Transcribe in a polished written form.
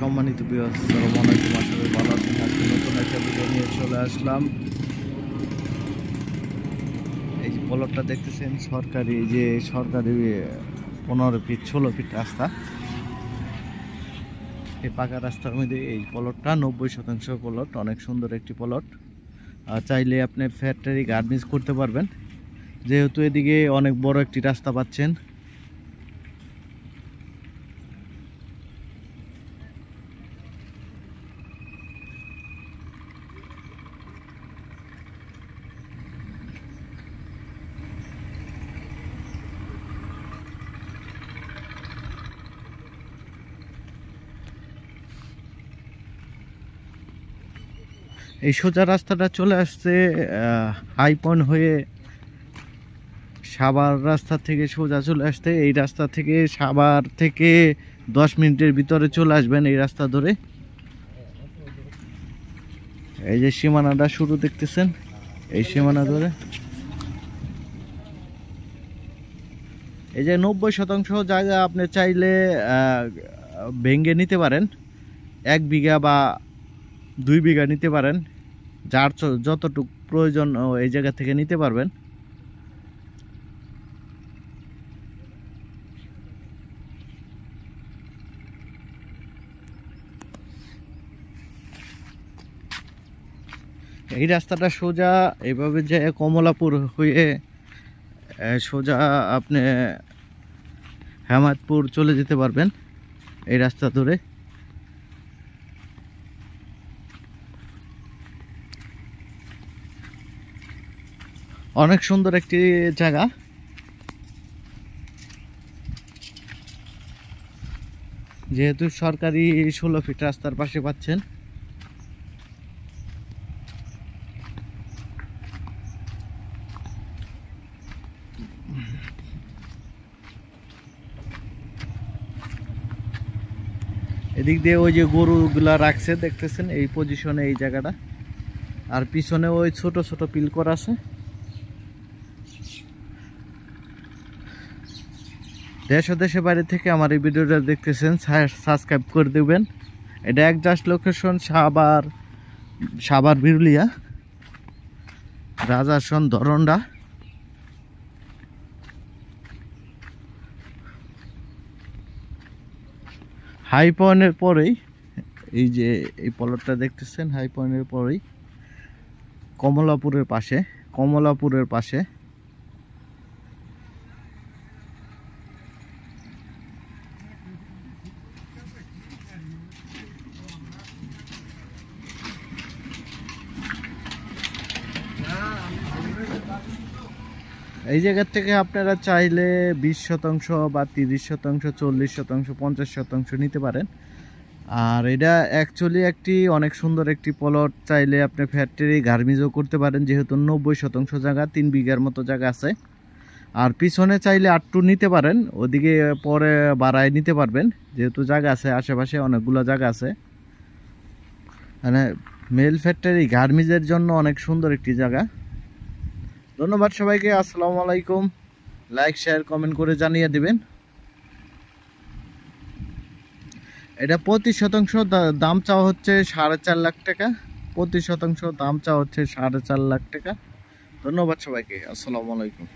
সম্মানিত ভিউয়ার্স, আসসালামু আলাইকুম। আশা করি ভালো আছেন। আজকে নতুন একটা ভিডিও নিয়ে চলে আসলাম। এই যে প্লটটা দেখতেছেন সরকারি, এই যে সরকারি 15 ফিট 16 ফিট রাস্তা। এই পাকা রাস্তার মধ্যে এই প্লটটা 90% প্লট, অনেক সুন্দর একটি প্লট। চাইলে আপনি ফ্যাক্টরি গার্মেন্টস করতে পারবেন, যেহেতু এদিকে অনেক বড় একটি রাস্তা পাচ্ছেন। এই সোজা রাস্তাটা চলে আসছে হাই পয়েন্ট হয়ে সাভার রাস্তা থেকে সোজা চলে আসতে। এই রাস্তা থেকে সাভার থেকে 10 মিনিটের ভিতরে চলে আসবেন এই রাস্তা ধরে। এই যে সীমানাটা শুরু দেখতেছেন, এই সীমানা ধরে এই যে 90% জায়গা আপনি চাইলে ভেঙে নিতে পারেন। 1 বিঘা বা 2 বিঘা নিতে পারেন, যার যতটুকু প্রয়োজন এই জায়গা থেকে নিতে পারবেন। এই রাস্তাটা সোজা এইভাবে যে কমলাপুর হয়ে সোজা আপনি হেমায়তপুর চলে যেতে পারবেন এই রাস্তা ধরে। অনেক সুন্দর একটি জায়গা, যেহেতু সরকারি 16 ফিট রাস্তার পাশে পাচ্ছেন। এদিক দিয়ে ওই যে গরুগুলা রাখছে দেখতেছেন এই পজিশনে, এই জায়গাটা। আর পিছনে ওই ছোট ছোট পিল করা আছে। দেশ ও দেশের বাইরে থেকে আমার এই ভিডিওটা দেখতেছেন, সাবস্ক্রাইব করে দেবেন। এটা exact location Savar Birulia Rajashon Dhoronda. High পয়েন্টের পরেই এই যে এই প্লটটা দেখতেছেন, হাই পয়েন্টের পরেই কমলাপুরের পাশে এই জায়গা থেকে আপনারা চাইলে 20% বা 30%, 40%, 50% নিতে পারেন। আর এটা অ্যাকচুয়ালি একটি অনেক সুন্দর একটি প্লট। চাইলে আপনি ফ্যাক্টরি গার্মেন্টসও করতে পারেন, যেহেতু 90% জায়গা, 3 বিঘার মতো জায়গা আছে। আর পিছনে চাইলে আটটু নিতে পারেন, ওদিকে পরে বাড়ায় নিতে পারবেন, যেহেতু জায়গা আছে আশেপাশে অনেকগুলো জায়গা আছে। মানে মেল ফ্যাক্টরি গার্মেন্টসের জন্য অনেক সুন্দর একটি জায়গা। ধন্যবাদ সবাইকে। আসসালামু আলাইকুম। লাইক, শেয়ার, কমেন্ট করে জানিয়ে দিবেন। এটা প্রতি শতাংশ দাম চাওয়া হচ্ছে 4.5 লাখ টাকা। প্রতি শতাংশ দাম চাওয়া হচ্ছে 4.5 লাখ টাকা। ধন্যবাদ সবাইকে। আসসালামু আলাইকুম।